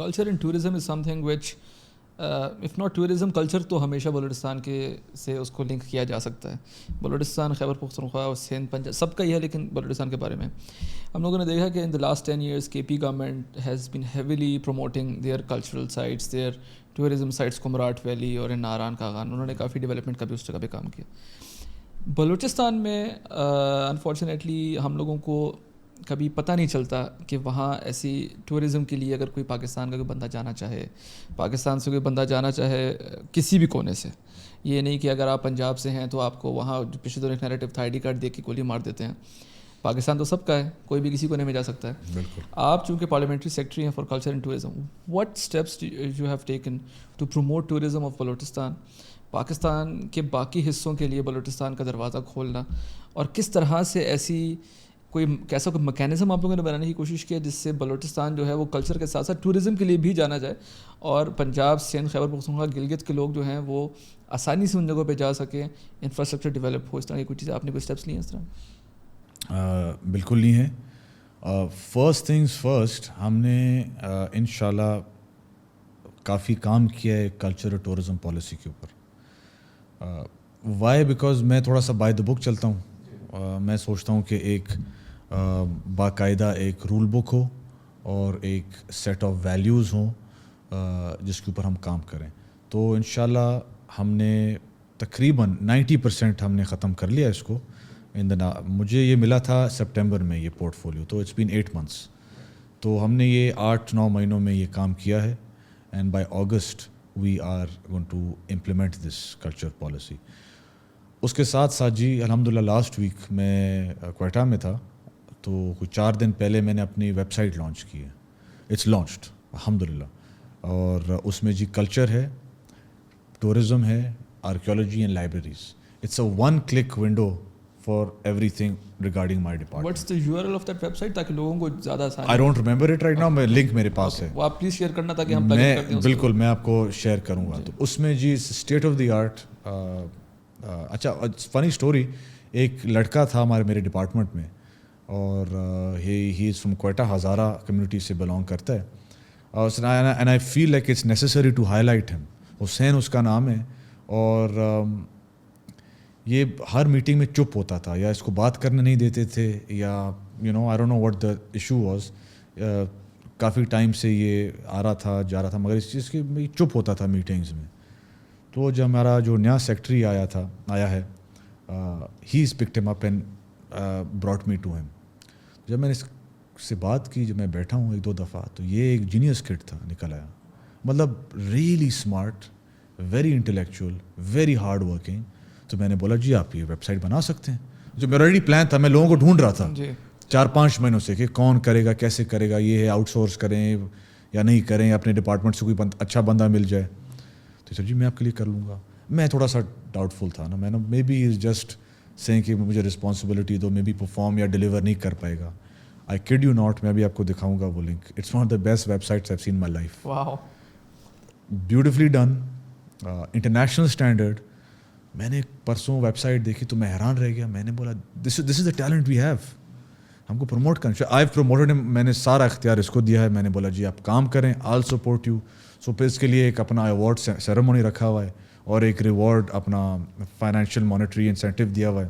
culture in tourism is something which if not tourism culture تو ہمیشہ بلوچستان کے سے اس کو لنک کیا جا سکتا ہے. بلوچستان، خیبر پختونخوا اور سندھ، پنجاب سب کا ہی ہے، لیکن بلوچستان کے بارے میں ہم لوگوں نے دیکھا کہ ان the last 10 years K P government has been heavily promoting their cultural sites, their tourism sites, Kumrat valley اور ان ناران کاغان. انہوں نے کافی ڈیولپمنٹ کا بھی اس جگہ پہ کام کیا. بلوچستان میں انفارچونیٹلی ہم لوگوں کو کبھی پتہ نہیں چلتا کہ وہاں ایسی ٹورزم کے لیے اگر کوئی پاکستان کا کوئی بندہ جانا چاہے، پاکستان سے کوئی بندہ جانا چاہے کسی بھی کونے سے، یہ نہیں کہ اگر آپ پنجاب سے ہیں تو آپ کو وہاں پچھلے دور ایک نیریٹو تھا آئی ڈی کارڈ دے کے گولی مار دیتے ہیں. پاکستان تو سب کا ہے، کوئی بھی کسی کونے میں جا سکتا ہے. بالکل. آپ چونکہ پارلیمنٹری سیکرٹری ہیں for culture and tourism, what steps you have taken to promote tourism of Balochistan, Pakistan کے باقی حصوں کے لیے بلوچستان کا دروازہ کھولنا، اور کس طرح سے ایسی کوئی کیسا کوئی میکینزم آپ لوگوں نے بنانے کی کوشش کی ہے جس سے بلوچستان جو ہے وہ کلچر کے ساتھ ساتھ ٹورزم کے لیے بھی جانا جائے، اور پنجاب، سندھ، خیبر پختونخوا، گلگت کے لوگ جو ہیں وہ آسانی سے ان جگہوں پہ جا سکیں، انفراسٹرکچر ڈیولپ ہو. اس طرح کی کوئی چیزیں آپ نے کوئی اسٹیپس لیے ہیں اس طرح؟ بالکل نہیں ہے. فرسٹ تھنگز فرسٹ، ہم نے انشاءاللہ کافی کام کیا ہے کلچر اور ٹورزم پالیسی کے اوپر. وائی؟ بیکاز میں تھوڑا سا بائی دا بک چلتا ہوں. میں سوچتا ہوں کہ ایک باقاعدہ ایک رول بک ہو اور ایک سیٹ آف ویلیوز ہوں جس کے اوپر ہم کام کریں. تو انشاءاللہ ہم نے تقریباً 90% ہم نے ختم کر لیا اس کو. مجھے یہ ملا تھا سپٹمبر میں یہ پورٹ فولیو، تو اٹس بین 8 months. تو ہم نے یہ 8-9 مہینوں میں یہ کام کیا ہے، and by August we are going to implement this culture policy. اس کے ساتھ ساتھ جی الحمدللہ لاسٹ ویک میں کوئٹہ میں تھا، تو کچھ 4 دن پہلے میں نے اپنی ویب سائٹ لانچ کی ہے. اٹس لانچڈ الحمدللہ، اور اس میں جی کلچر ہے، ٹورزم ہے، archaeology and libraries. It's a 1 click window for everything regarding my department. What's the URL of that website تاکہ لوگوں کو زیادہ آسان؟ I don't remember it right now. میں لنک میرے پاس ہے، وہ آپ پلیز شیئر کرنا تاکہ ہم پلگ ان کر دیں. بالکل میں آپ کو شیئر کروں گا. تو اس میں جی اسٹیٹ آف دی آرٹ. اچھا فنی اسٹوری، ایک لڑکا تھا میرے ڈپارٹمنٹ میں، اور he is from Quetta, Hazara community سے بلانگ کرتا ہے. And I feel like it's necessary to highlight him. Hussain اس کا نام ہے، اور یہ ہر میٹنگ میں چپ ہوتا تھا، یا اس کو بات کرنے نہیں دیتے تھے، یا I don't know what the issue was. کافی ٹائم سے یہ آ رہا تھا جا رہا تھا، مگر اس چیز کی چپ ہوتا تھا میٹنگز میں. تو جب ہمارا جو نیا سیکٹری آیا ہے، ہی is picked him up and brought me to him. جب میں نے اس سے بات کی، جب میں بیٹھا ہوں 1-2 دفعہ، تو یہ ایک جینیس کڈ تھا نکل آیا، مطلب really smart, very intellectual, very hard working. تو میں نے بولا جی آپ یہ ویب سائٹ بنا سکتے ہیں. جو میرا آلریڈی پلان تھا، میں لوگوں کو ڈھونڈ رہا تھا 4-5 مہینوں سے کہ کون کرے گا، کیسے کرے گا، یہ ہے آؤٹ سورس کریں یا نہیں کریں، اپنے ڈپارٹمنٹ سے کوئی اچھا بندہ مل جائے. تو سر جی میں آپ کے لیے کر لوں گا. میں تھوڑا سا ڈاؤٹ فل تھا نا، میں may be is just saying کہ مجھے رسپانسبلٹی دو، مے بی پرفارم یا ڈلیور نہیں کر پائے گا. آئی کڈ یو ناٹ، میں ابھی آپ کو دکھاؤں گا وہ link. It's one of the best web sites I seen my life. Wow, beautifully done, international standard. میں نے پرسوں ویب سائٹ دیکھی تو میں حیران رہ گیا. میں نے بولا دس از دا ٹیلنٹ وی ہیو، ہم کو پروموٹ کرنا. آئی پروموٹڈ، میں نے سارا اختیار اس کو دیا ہے. میں نے بولا جی آپ کام کریں، آل سپورٹ یو. سو پھر اس کے لیے ایک اپنا ایوارڈ سیریمونی رکھا ہوا ہے، اور ایک ریوارڈ اپنا فائنینشیل مانیٹری انسینٹیو دیا ہوا ہے،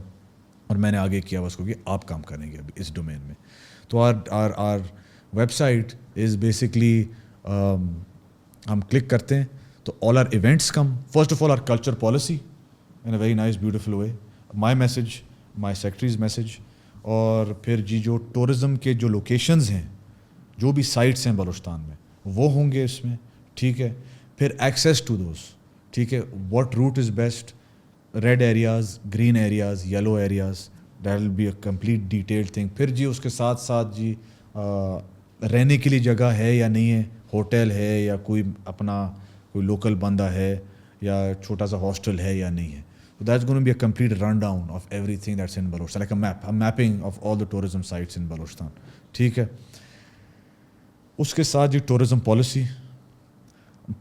اور میں نے آگے کیا ہوا اس کو کہ آپ کام کریں گے ابھی اس ڈومین میں. تو our website is basically ہم کلک کرتے ہیں تو all our events come. First of all our culture policy in a very nice beautiful way, my message, my secretary's message, اور پھر جی جو ٹورزم کے جو لوکیشنز ہیں، جو بھی سائٹس ہیں بلوچستان میں، وہ ہوں گے اس میں. ٹھیک ہے، پھر ایکسیس ٹو دوز. ٹھیک ہے، what route is best, red areas, green areas, yellow areas, that will be a complete detailed thing. پھر جی اس کے ساتھ ساتھ جی رہنے کے لیے جگہ ہے یا نہیں ہے، ہوٹل ہے یا کوئی اپنا کوئی لوکل بندہ ہے یا چھوٹا سا ہاسٹل ہے یا نہیں ہے. So that's going to be a complete rundown of everything that's in Balochistan, like a mapping of all the tourism sites in Balochistan. ٹھیک ہے، اس کے ساتھ جو ٹورزم پالیسی،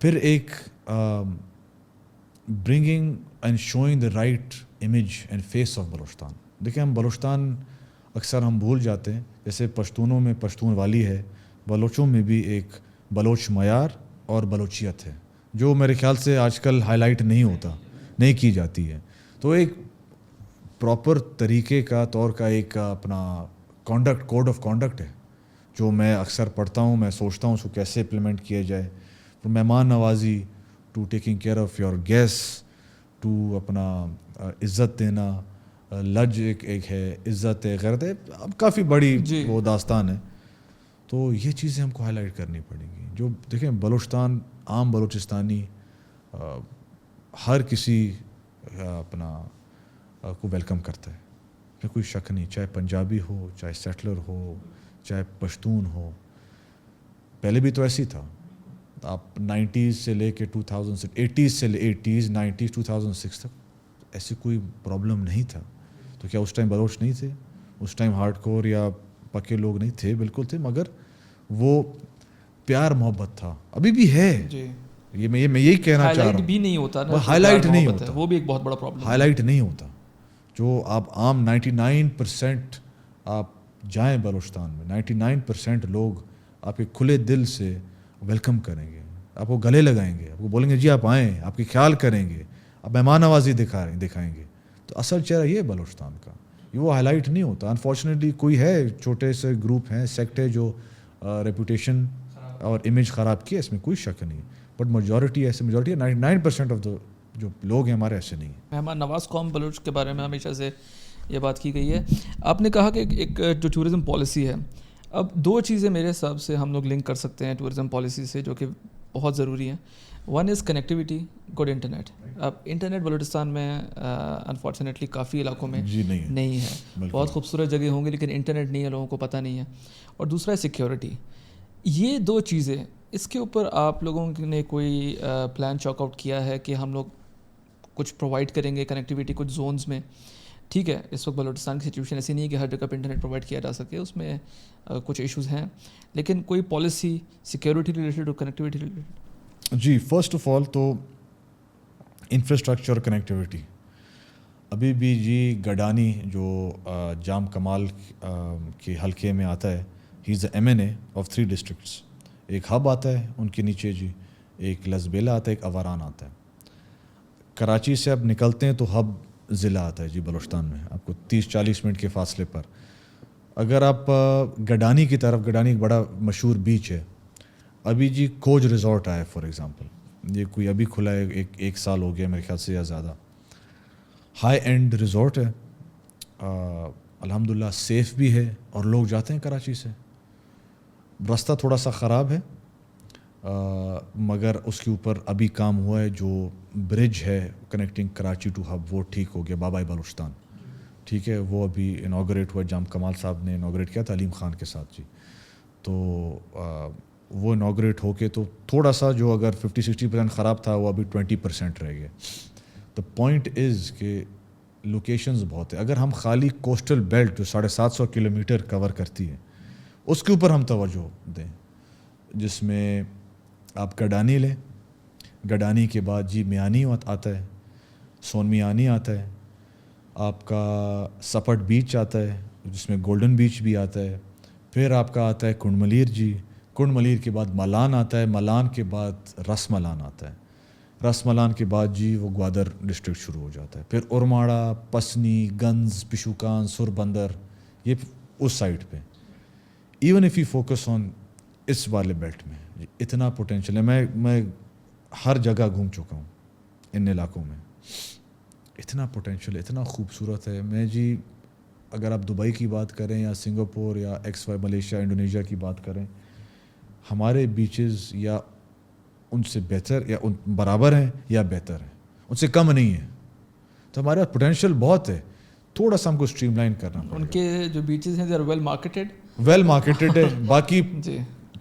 پھر ایک bringing and showing the right image and face of Balochistan. دیکھیں ہم بلوچستان اکثر ہم بھول جاتے ہیں، جیسے پشتونوں میں پشتون والی ہے، بلوچوں میں بھی ایک بلوچ معیار اور بلوچیت ہے, جو میرے خیال سے آج کل ہائی لائٹ نہیں کی جاتی ہے. تو ایک پراپر طریقے کا طور کا ایک اپنا کوڈ آف کانڈکٹ ہے جو میں اکثر پڑھتا ہوں, میں سوچتا ہوں اس کو کیسے امپلیمنٹ کیا جائے. مہمان نوازی, to taking care of your guest, to اپنا عزت دینا, لج ایک ہے, عزت ہے, غیرت ہے, اب کافی بڑی وہ داستان ہے. تو یہ چیزیں ہم کو ہائی لائٹ کرنی پڑیں گی. جو دیکھیں بلوچستان, عام بلوچستانی ہر کسی اپنا کو ویلکم کرتا ہے, اس میں کوئی شک نہیں, چاہے پنجابی ہو, چاہے سیٹلر ہو, چاہے پشتون ہو. پہلے بھی تو ایسی تھا, آپ 90s سے لے کے 2000 80s سے 80s 90s 2006 تک ایسی کوئی پرابلم نہیں تھا. تو کیا اس ٹائم بلوچ نہیں تھے؟ اس ٹائم ہارڈ کور یا پکے لوگ نہیں تھے, بالکل تھے, مگر وہ پیار محبت تھا, ابھی بھی ہے. یہ میں یہی کہنا چاہ رہا ہوں, بھی نہیں ہوتا نا, ہائی لائٹ نہیں ہوتا, وہ بھی ایک بہت بڑا پرابلم, ہائی لائٹ نہیں ہوتا. جو آپ عام 99% آپ جائیں بلوچستان میں, 99% لوگ آپ کے کھلے دل سے ویلکم کریں گے, آپ کو گلے لگائیں گے, آپ کو بولیں گے جی آپ آئیں, آپ کی خیال کریں گے, آپ مہمان نوازی دکھائیں گے. تو اصل چہرہ یہ بلوچستان کا, یہ وہ ہائی لائٹ نہیں ہوتا. انفارچونیٹلی کوئی ہے, چھوٹے سے گروپ ہیں, سیکٹ ہے جو ریپوٹیشن اور امیج خراب کی, اس میں کوئی شک نہیں, بٹ میجورٹی ایسے, میجورٹی 99% آف جو لوگ ہیں ہمارے ایسے نہیں ہیں. مہمان نواز قوم بلوچ کے بارے میں ہمیشہ سے یہ بات کی گئی ہے. آپ نے کہا کہ ایک جو ٹورزم پالیسی ہے, اب دو چیزیں میرے حساب سے ہم لوگ لنک کر سکتے ہیں ٹورزم پالیسی سے جو کہ بہت ضروری ہیں. One is connectivity, good internet. اب انٹرنیٹ بلوچستان میں انفارچونیٹلی کافی علاقوں میں نہیں ہے. بہت خوبصورت جگہ ہوں گی لیکن انٹرنیٹ نہیں ہے, لوگوں کو پتہ نہیں ہے. اور دوسرا ہے سیکیورٹی. یہ دو چیزیں, اس کے اوپر آپ لوگوں نے کوئی پلان چاک آؤٹ کیا ہے کہ ہم لوگ کچھ پرووائڈ کریں گے کنیکٹیوٹی کچھ زونز میں؟ ٹھیک ہے, اس وقت بلوچستان کی سچویشن ایسی نہیں ہے کہ ہر جگہ پہ انٹرنیٹ پرووائڈ کیا جا سکے, اس میں کچھ ایشوز ہیں, لیکن کوئی پالیسی سیکیورٹی ریلیٹڈ اور کنیکٹیوٹی ریلیٹڈ؟ جی, فرسٹ آف آل تو انفراسٹرکچر اور کنیکٹیوٹی. ابھی بھی جی گڈانی جو جام کمال کے حلقے میں آتا ہے, ہی از اے MNA آف 3 ڈسٹرکٹس. ایک ہب آتا ہے ان کے نیچے جی, ایک لزبیلا آتا ہے, ایک اواران آتا ہے. کراچی سے اب نکلتے ہیں تو ہب ضلع آتا ہے جی بلوچستان میں, آپ کو 30-40 منٹ کے فاصلے پر. اگر آپ گڈانی کی طرف, گڈانی ایک بڑا مشہور بیچ ہے, ابھی جی کوج ریزورٹ آیا ہے فار ایگزامپل, یہ کوئی ابھی کھلا ہے, ایک سال ہو گیا میرے خیال سے یا زیادہ. ہائی اینڈ ریزورٹ ہے, الحمدللہ سیف بھی ہے, اور لوگ جاتے ہیں کراچی سے. راستہ تھوڑا سا خراب ہے, مگر اس کے اوپر ابھی کام ہوا ہے. جو برج ہے کنیکٹنگ کراچی ٹو ہب, وہ ٹھیک ہو گیا, بابائی بلوچستان, ٹھیک ہے, وہ ابھی انوگریٹ ہوا, جام کمال صاحب نے انوگریٹ کیا تھا علیم خان کے ساتھ جی. تو وہ انوگریٹ ہو کے تو تھوڑا سا جو اگر 50-60% خراب تھا وہ ابھی 20% رہ گیا. دا پوائنٹ از کہ لوکیشنز بہت ہے. اگر ہم خالی کوسٹل بیلٹ جو 750 کلومیٹر کور کرتی ہے اس کے اوپر ہم توجہ دیں, جس میں آپ گڈانی لیں, گڈانی کے بعد جی میانی آتا ہے, سون میانی آتا ہے, آپ کا سپٹ بیچ آتا ہے جس میں گولڈن بیچ بھی آتا ہے, پھر آپ کا آتا ہے کنڈ ملیر جی, کنڈ ملیر کے بعد ملان آتا ہے, ملان کے بعد رس ملان آتا ہے, رس ملان کے بعد جی وہ گوادر ڈسٹرکٹ شروع ہو جاتا ہے, پھر ارماڑا, پسنی, گنز, پشوکان, سر بندر, یہ اس سائڈ پہ. Even if you focus on اس والے بیلٹ میں اتنا پوٹینشیل ہے. میں ہر جگہ گھوم چکا ہوں ان علاقوں میں, اتنا پوٹینشیل, اتنا خوبصورت ہے. میں جی اگر آپ دبئی کی بات کریں یا سنگاپور یا XY ملیشیا, انڈونیشیا کی بات کریں, ہمارے بیچز یا ان سے بہتر یا ان برابر ہیں یا بہتر ہیں, ان سے کم نہیں ہیں. تو ہمارے پاس پوٹینشیل بہت ہے, تھوڑا سا ہم کو اسٹریم لائن کرنا پڑے گا. ان کے جو بیچز ہیں دے آر ویل مارکیٹڈ ہے. باقی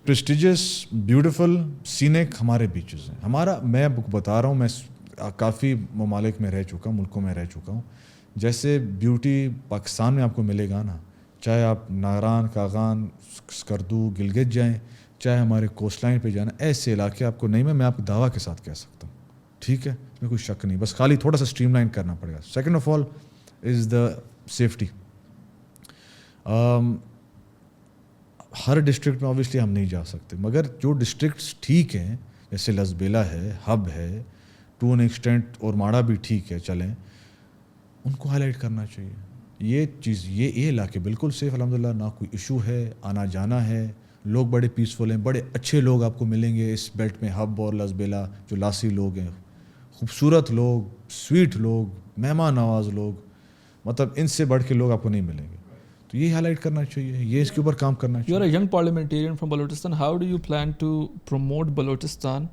پریسٹیجس, بیوٹیفل, سینک ہمارے بیچز ہیں. ہمارا, میں بتا رہا ہوں, میں کافی ممالک میں رہ چکا ہوں, ملکوں میں رہ چکا ہوں. جیسے بیوٹی پاکستان میں آپ کو ملے گا نا, چاہے آپ ناران, کاغان, سکردو, گلگت جائیں, چاہے ہمارے کوسٹ لائن پہ جانا, ایسے علاقے آپ کو نہیں, میں آپ کو دعویٰ کے ساتھ کہہ سکتا ہوں. ٹھیک ہے, اس میں کوئی شک نہیں, بس خالی تھوڑا سا اسٹریم لائن کرنا پڑے گا. Second of all is the safety. ہر ڈسٹرکٹ میں آبویسلی ہم نہیں جا سکتے، مگر جو ڈسٹرکٹس ٹھیک ہیں جیسے لسبیلا ہے، ہب ہے، ٹو این ایکسٹینٹ اور ماڑا بھی ٹھیک ہے چلیں، ان کو ہائی لائٹ کرنا چاہیے. یہ چیز یہ علاقے بالکل سیف الحمدللہ، نہ کوئی ایشو ہے، آنا جانا ہے، لوگ بڑے پیسفل ہیں، بڑے اچھے لوگ آپ کو ملیں گے اس بیلٹ میں، ہب اور لسبیلا. جو لاسی لوگ ہیں خوبصورت لوگ، سویٹ لوگ، مہمان نواز لوگ، مطلب ان سے بڑھ کے لوگ آپ کو نہیں ملیں گے. تو یہ ہائی لائٹ کرنا چاہیے، یہ اس کے اوپر کام کرنا You are چاہیے. a young parliamentarian from Balochistan. How do you plan to promote Balochistan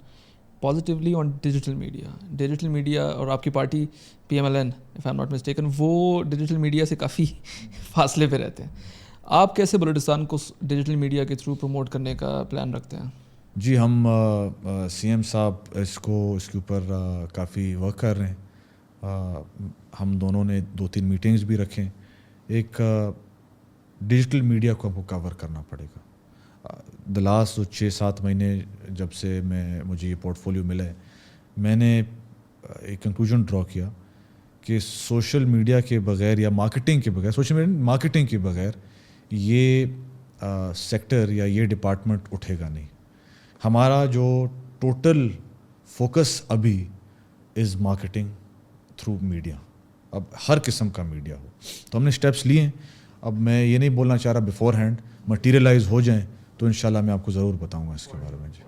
positively on digital media? Digital media اور آپ کی party PMLN if I'm not mistaken وہ ڈیجیٹل میڈیا سے کافی فاصلے پہ رہتے ہیں. آپ کیسے بلوچستان کو ڈیجیٹل میڈیا کے تھرو پروموٹ کرنے کا پلان رکھتے ہیں؟ جی ہم CM صاحب اس کے اوپر کافی ورک کر رہے ہیں. ہم دونوں نے 2-3 میٹنگز بھی رکھیں. ایک ڈیجیٹل میڈیا کو ہم کو کور کرنا پڑے گا. دا لاسٹ 6-7 مہینے جب سے مجھے یہ پورٹ فولیو ملا ہے، میں نے ایک کنکلوژن ڈرا کیا کہ سوشل میڈیا کے بغیر یا مارکیٹنگ کے بغیر، سوشل میڈیا مارکیٹنگ کے بغیر یہ سیکٹر یا یہ ڈپارٹمنٹ اٹھے گا نہیں. ہمارا جو ٹوٹل فوکس ابھی از مارکیٹنگ تھرو میڈیا، اب ہر قسم کا میڈیا ہو. تو ہم نے اسٹیپس لیے ہیں. اب میں یہ نہیں بولنا چاہ رہا بیفور ہینڈ، مٹیریلائز ہو جائیں تو انشاءاللہ میں آپ کو ضرور بتاؤں گا اس کے بارے میں. جی